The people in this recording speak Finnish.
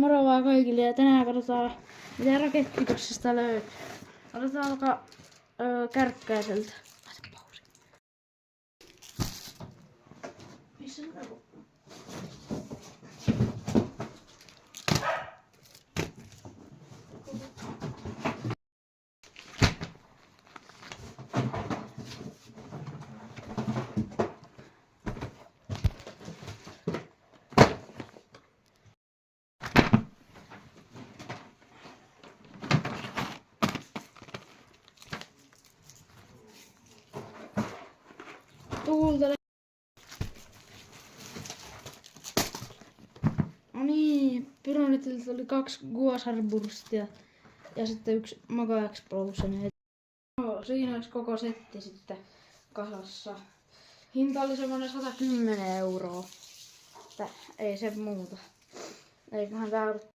Moro vaan kaikille ja tänään katsotaan mitä rakettikossista löytyy. Otetaan alkaa Kärkkäiseltä. Laita pausi. Missä on joku? Tuultele. No niin, Pyronetilta oli 2 Guasarburstia ja sitten 1 Maga Explosion. No, siinä olisi koko setti sitten kasassa. Hinta oli semmonen 110 €. Ei se muuta. Eiköhän tää